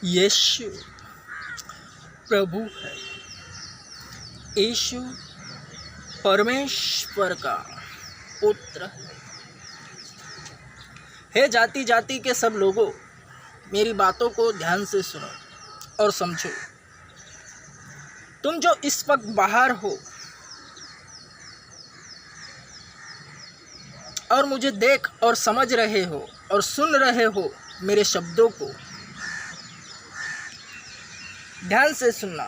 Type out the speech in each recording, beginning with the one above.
यीशु प्रभु है। यीशु परमेश्वर का पुत्र है। हे जाति जाति के सब लोगों, मेरी बातों को ध्यान से सुनो और समझो। तुम जो इस वक्त बाहर हो और मुझे देख और समझ रहे हो और सुन रहे हो मेरे शब्दों को, ध्यान से सुनना।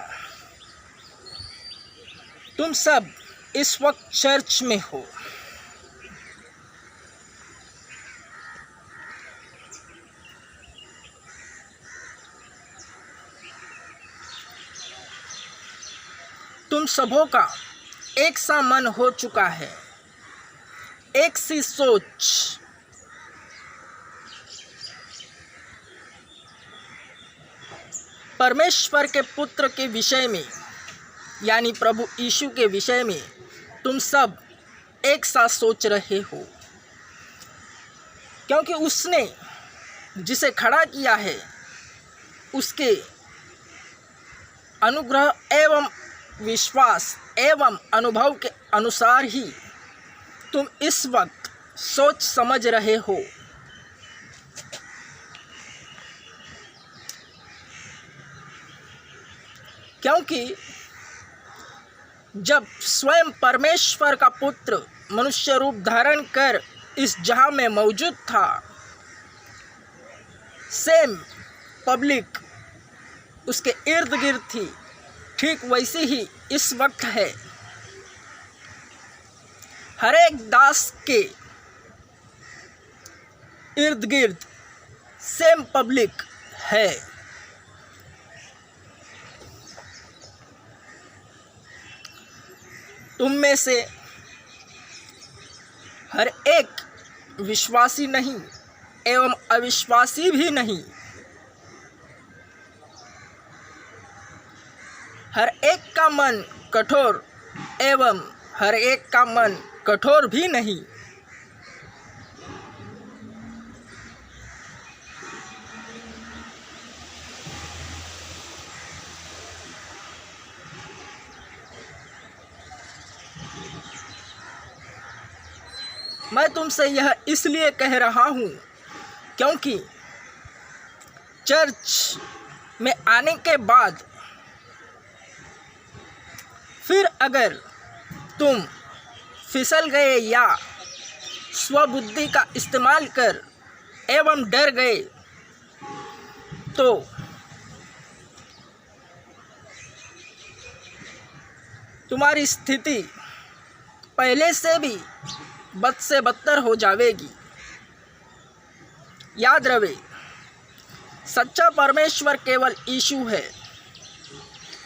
तुम सब इस वक्त चर्च में हो। तुम सबों का एक सा मन हो चुका है, एक सी सोच। परमेश्वर के पुत्र के विषय में यानी प्रभु यीशु के विषय में तुम सब एक साथ सोच रहे हो, क्योंकि उसने जिसे खड़ा किया है उसके अनुग्रह एवं विश्वास एवं अनुभव के अनुसार ही तुम इस वक्त सोच समझ रहे हो। क्योंकि जब स्वयं परमेश्वर का पुत्र मनुष्य रूप धारण कर इस जहां में मौजूद था, सेम पब्लिक उसके इर्द गिर्द थी, ठीक वैसी ही इस वक्त है। हर एक दास के इर्द गिर्द सेम पब्लिक है। तुम में से हर एक विश्वासी नहीं एवं अविश्वासी भी नहीं, हर एक का मन कठोर एवं हर एक का मन कठोर भी नहीं। मैं तुमसे यह इसलिए कह रहा हूँ क्योंकि चर्च में आने के बाद फिर अगर तुम फिसल गए या स्वबुद्धि का इस्तेमाल कर एवं डर गए तो तुम्हारी स्थिति पहले से भी बद से बदतर हो जाएगी। याद रहे, सच्चा परमेश्वर केवल यीशु है।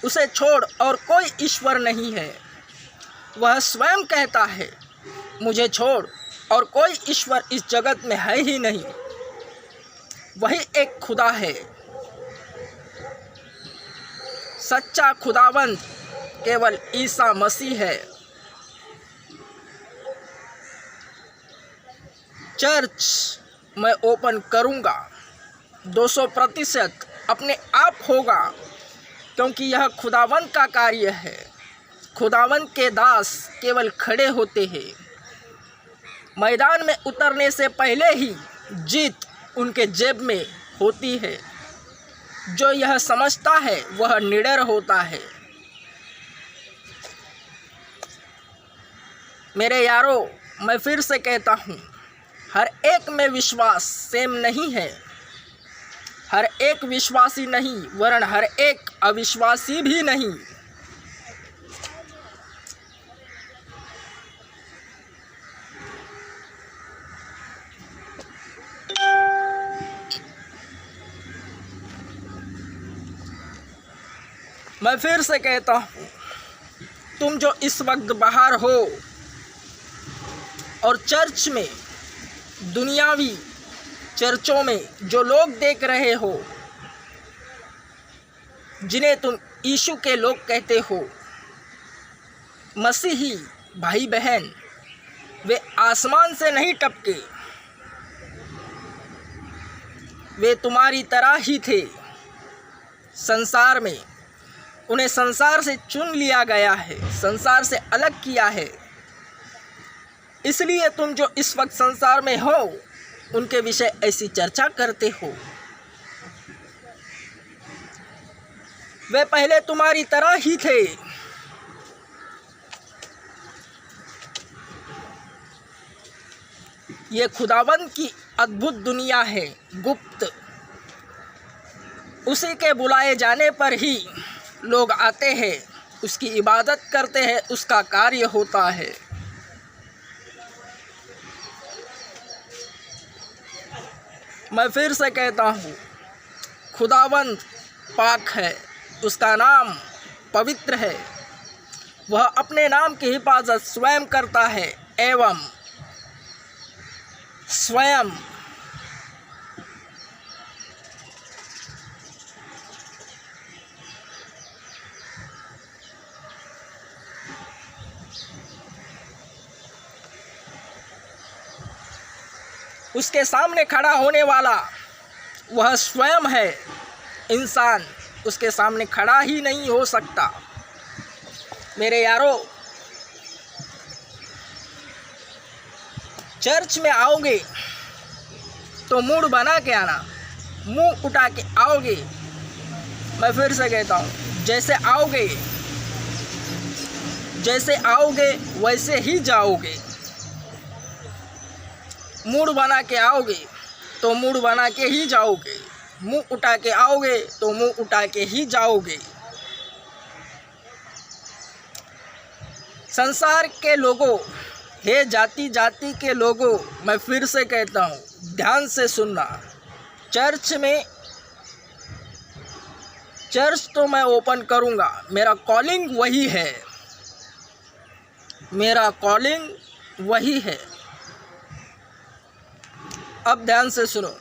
उसे छोड़ और कोई ईश्वर नहीं है। वह स्वयं कहता है, मुझे छोड़ और कोई ईश्वर इस जगत में है ही नहीं। वही एक खुदा है। सच्चा खुदावंद केवल ईसा मसीह है। चर्च मैं ओपन करूंगा, 200% अपने आप होगा, क्योंकि यह खुदावंद का कार्य है। खुदावंद के दास केवल खड़े होते हैं। मैदान में उतरने से पहले ही जीत उनके जेब में होती है। जो यह समझता है वह निडर होता है। मेरे यारों, मैं फिर से कहता हूँ, हर एक में विश्वास सेम नहीं है। हर एक विश्वासी नहीं वरन हर एक अविश्वासी भी नहीं। मैं फिर से कहता हूँ, तुम जो इस वक्त बाहर हो और चर्च में, दुनियावी चर्चों में जो लोग देख रहे हो, जिन्हें तुम यीशु के लोग कहते हो, मसीही भाई बहन, वे आसमान से नहीं टपके। वे तुम्हारी तरह ही थे। संसार में, उन्हें संसार से चुन लिया गया है, संसार से अलग किया है। इसलिए तुम जो इस वक्त संसार में हो उनके विषय ऐसी चर्चा करते हो। वे पहले तुम्हारी तरह ही थे। ये खुदावंद की अद्भुत दुनिया है, गुप्त। उसी के बुलाए जाने पर ही लोग आते हैं, उसकी इबादत करते हैं, उसका कार्य होता है। मैं फिर से कहता हूँ, खुदावंद पाक है, उसका नाम पवित्र है। वह अपने नाम की हिफाजत स्वयं करता है एवं स्वयं उसके सामने खड़ा होने वाला वह स्वयं है। इंसान उसके सामने खड़ा ही नहीं हो सकता। मेरे यारों, चर्च में आओगे तो मूड बना के आना, मुंह उठा के आओगे। मैं फिर से कहता हूँ, जैसे आओगे वैसे ही जाओगे। मूड बना के आओगे तो मूड बना के ही जाओगे, मुंह उठा के आओगे तो मुंह उठा के ही जाओगे। संसार के लोगों, हे जाति जाति के लोगों, मैं फिर से कहता हूँ, ध्यान से सुनना। चर्च तो मैं ओपन करूँगा, मेरा कॉलिंग वही है, मेरा कॉलिंग वही है। अब ध्यान से सुनो।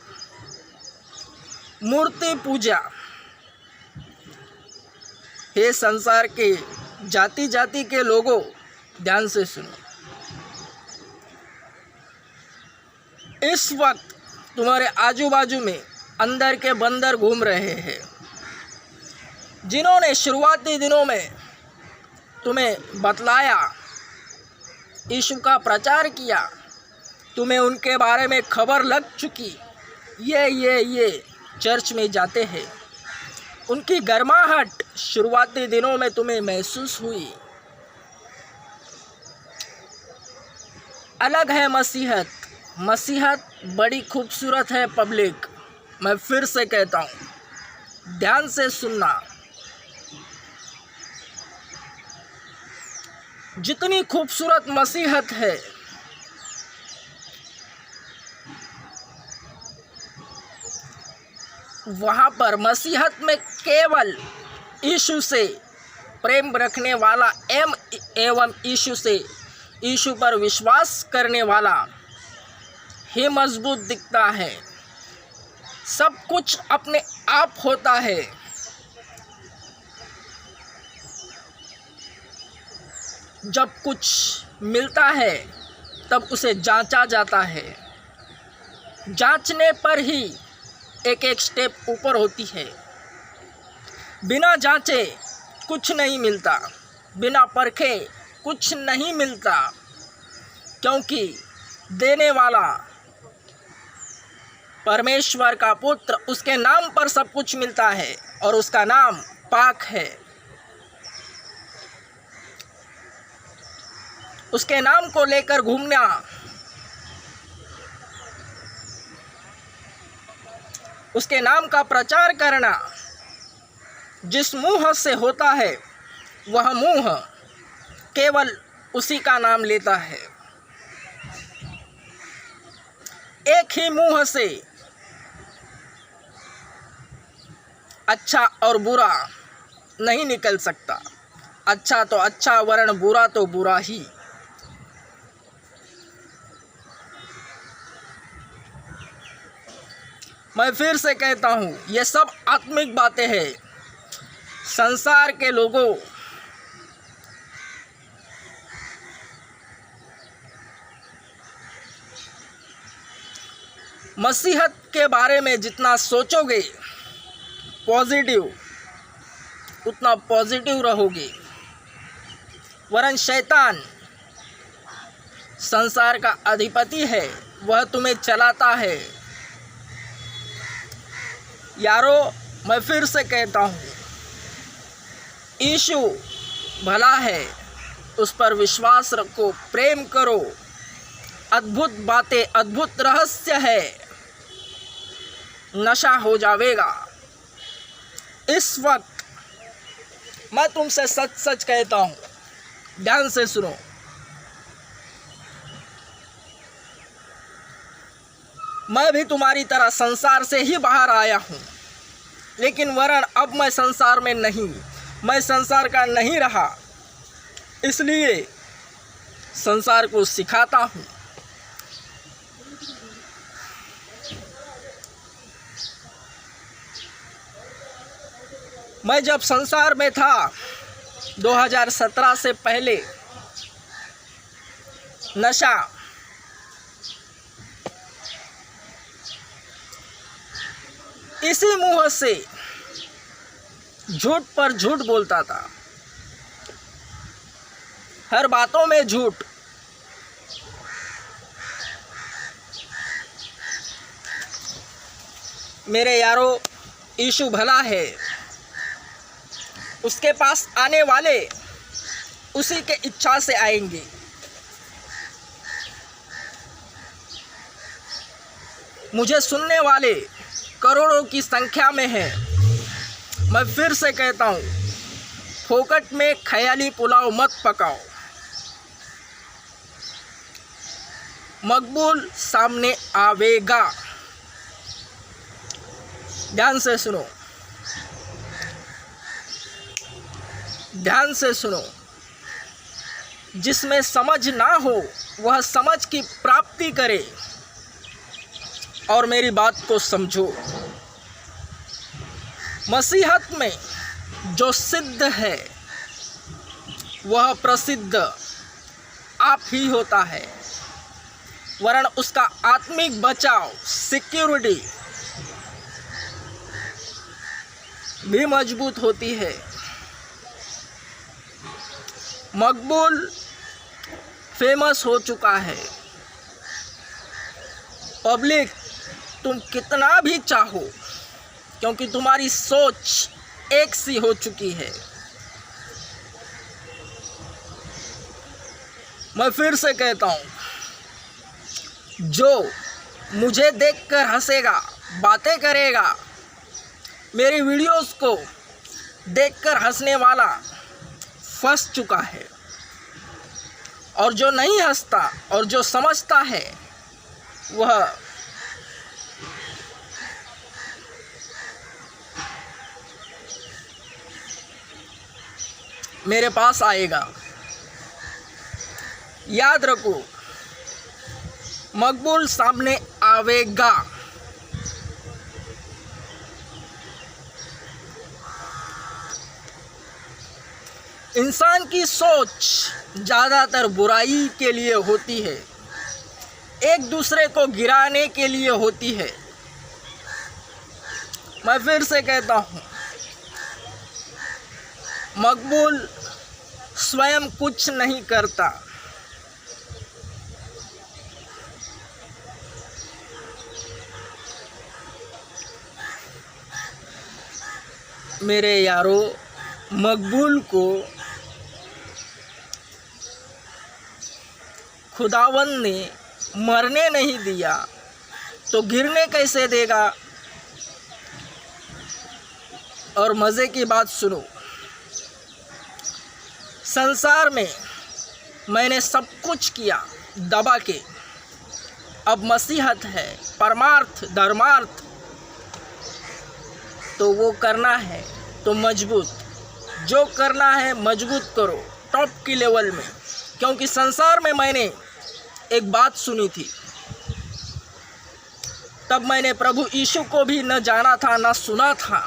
मूर्ति पूजा, हे संसार के जाति जाति के लोगों, ध्यान से सुनो। इस वक्त तुम्हारे आजू बाजू में अंदर के बंदर घूम रहे हैं, जिन्होंने शुरुआती दिनों में तुम्हें बतलाया, यीशु का प्रचार किया, तुम्हें उनके बारे में खबर लग चुकी। ये चर्च में जाते हैं। उनकी गर्माहट शुरुआती दिनों में तुम्हें महसूस हुई। अलग है मसीहत, मसीहत बड़ी खूबसूरत है पब्लिक। मैं फिर से कहता हूँ, ध्यान से सुनना। जितनी खूबसूरत मसीहत है, वहाँ पर मसीहत में केवल यीशु से प्रेम रखने वाला एवं यीशु पर विश्वास करने वाला ही मजबूत दिखता है। सब कुछ अपने आप होता है। जब कुछ मिलता है तब उसे जांचा जाता है। जांचने पर ही एक स्टेप ऊपर होती है। बिना जांचे कुछ नहीं मिलता, बिना परखे कुछ नहीं मिलता, क्योंकि देने वाला परमेश्वर का पुत्र, उसके नाम पर सब कुछ मिलता है और उसका नाम पाक है। उसके नाम को लेकर घूमना, उसके नाम का प्रचार करना जिस मुंह से होता है, वह मुंह केवल उसी का नाम लेता है। एक ही मुंह से अच्छा और बुरा नहीं निकल सकता। अच्छा तो अच्छा, वरन बुरा तो बुरा ही। मैं फिर से कहता हूँ, ये सब आत्मिक बातें हैं। संसार के लोगों, मसीहत के बारे में जितना सोचोगे पॉजिटिव, उतना पॉजिटिव रहोगे। वरन शैतान संसार का अधिपति है, वह तुम्हें चलाता है। यारो, मैं फिर से कहता हूँ, यीशु भला है, उस पर विश्वास रखो, प्रेम करो। अद्भुत बातें, अद्भुत रहस्य है, नशा हो जाएगा। इस वक्त मैं तुमसे सच सच कहता हूँ, ध्यान से सुनो। मैं भी तुम्हारी तरह संसार से ही बाहर आया हूँ, लेकिन वरन अब मैं संसार में नहीं, मैं संसार का नहीं रहा, इसलिए संसार को सिखाता हूँ। मैं जब संसार में था 2017 से पहले, नशा इसी मुंह से झूठ पर झूठ बोलता था, हर बातों में झूठ। मेरे यारो, यीशु भला है, उसके पास आने वाले उसी के इच्छा से आएंगे। मुझे सुनने वाले करोड़ों की संख्या में है। मैं फिर से कहता हूँ, फोकट में ख्याली पुलाव मत पकाओ। मकबूल सामने आवेगा। ध्यान से सुनो, ध्यान से सुनो। जिसमें समझ ना हो वह समझ की प्राप्ति करे, और मेरी बात को समझो। मसीहत में जो सिद्ध है वह प्रसिद्ध आप ही होता है, वरन उसका आत्मिक बचाव, सिक्योरिटी भी मजबूत होती है। मकबूल फेमस हो चुका है। पब्लिक तुम कितना भी चाहो, क्योंकि तुम्हारी सोच एक सी हो चुकी है। मैं फिर से कहता हूँ, जो मुझे देखकर हंसेगा, बातें करेगा, मेरी वीडियोस को देखकर हंसने वाला फंस चुका है, और जो नहीं हंसता और जो समझता है वह मेरे पास आएगा। याद रखो, मकबूल सामने आवेगा। इंसान की सोच ज़्यादातर बुराई के लिए होती है, एक दूसरे को गिराने के लिए होती है। मैं फिर से कहता हूँ, मकबूल स्वयं कुछ नहीं करता। मेरे यारो, मकबूल को खुदावंद ने मरने नहीं दिया तो गिरने कैसे देगा। और मज़े की बात सुनो, संसार में मैंने सब कुछ किया दबा के, अब मसीहत है, परमार्थ, धर्मार्थ, तो वो करना है तो मजबूत, जो करना है मजबूत करो, टॉप की लेवल में। क्योंकि संसार में मैंने एक बात सुनी थी, तब मैंने प्रभु यीशु को भी न जाना था न सुना था।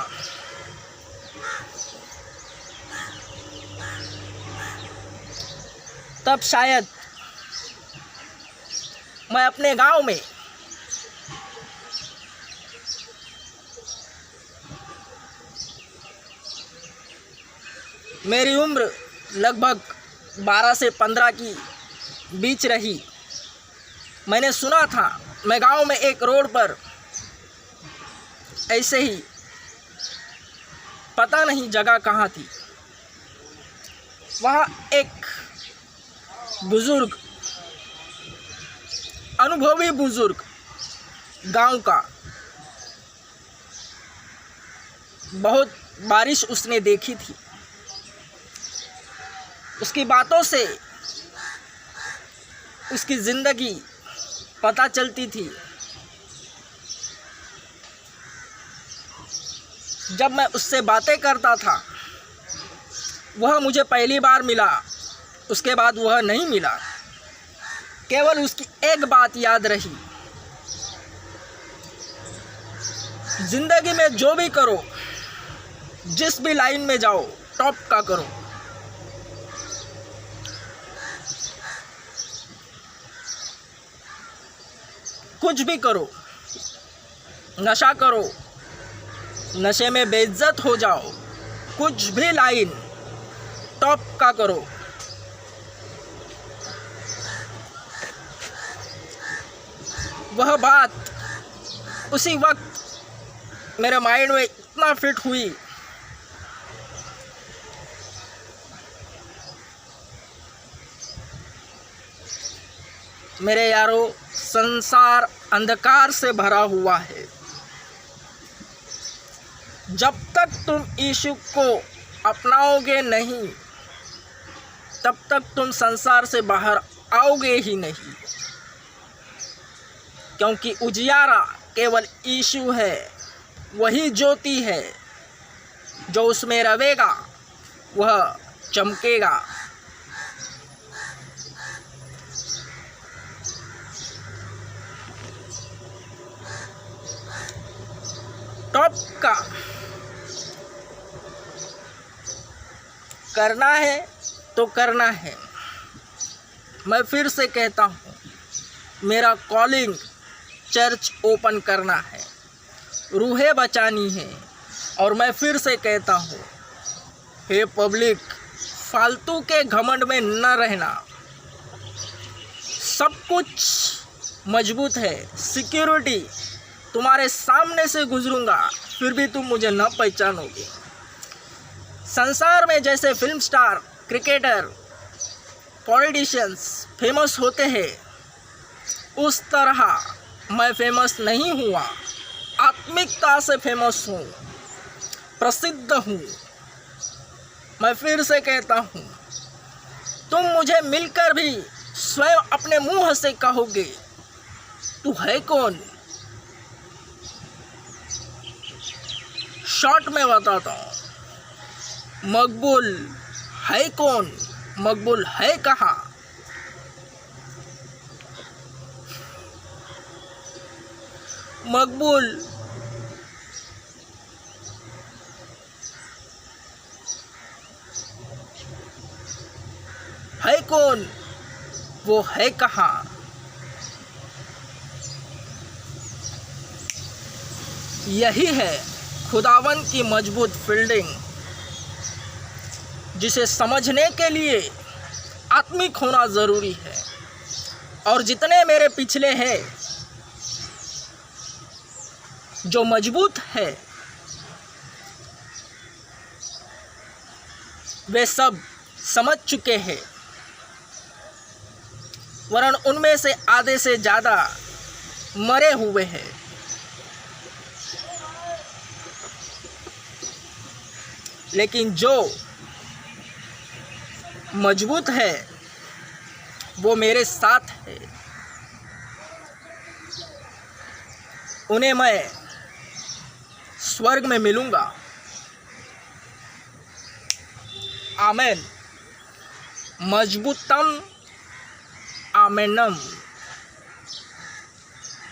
तब शायद मैं अपने गांव में मेरी उम्र लगभग 12 से 15 की बीच रही। मैंने सुना था, मैं गांव में एक रोड पर ऐसे ही, पता नहीं जगह कहाँ थी, वहाँ एक बुज़ुर्ग, अनुभवी बुज़ुर्ग गांव का, बहुत बारिश उसने देखी थी। उसकी बातों से उसकी ज़िंदगी पता चलती थी। जब मैं उससे बातें करता था, वह मुझे पहली बार मिला, उसके बाद वह नहीं मिला। केवल उसकी एक बात याद रही, ज़िंदगी में जो भी करो, जिस भी लाइन में जाओ, टॉप का करो। कुछ भी करो, नशा करो, नशे में बेइज्जत हो जाओ, कुछ भी लाइन टॉप का करो। वह बात उसी वक्त मेरे माइंड में इतना फिट हुई, मेरे यारों, संसार अंधकार से भरा हुआ है। जब तक तुम यीशु को अपनाओगे नहीं, तब तक तुम संसार से बाहर आओगे ही नहीं। क्योंकि उजियारा केवल यीशु है, वही ज्योति है। जो उसमें रहेगा वह चमकेगा। टॉप का करना है तो करना है। मैं फिर से कहता हूँ, मेरा कॉलिंग चर्च ओपन करना है, रूहें बचानी है। और मैं फिर से कहता हूँ, हे पब्लिक, फालतू के घमंड में न रहना। सब कुछ मजबूत है, सिक्योरिटी, तुम्हारे सामने से गुजरूंगा फिर भी तुम मुझे न पहचानोगे। संसार में जैसे film star, cricketer, politicians famous होते हैं, उस तरह मैं फेमस नहीं हुआ। आत्मिकता से फेमस हूँ, प्रसिद्ध हूँ। मैं फिर से कहता हूँ, तुम मुझे मिलकर भी स्वयं अपने मुंह से कहोगे, तू है कौन? शॉर्ट में बताता हूँ, मकबूल है कौन? मकबूल है कहाँ? मकबूल है कौन? वो है कहाँ? यही है खुदावन की मजबूत फील्डिंग, जिसे समझने के लिए आत्मिक होना ज़रूरी है। और जितने मेरे पिछले हैं जो मजबूत है, वे सब समझ चुके हैं, वरन उनमें से आधे से ज़्यादा मरे हुए हैं। लेकिन जो मजबूत है वो मेरे साथ है। उन्हें मैं स्वर्ग में मिलूंगा। आमेन। मजबूतम आमेनम।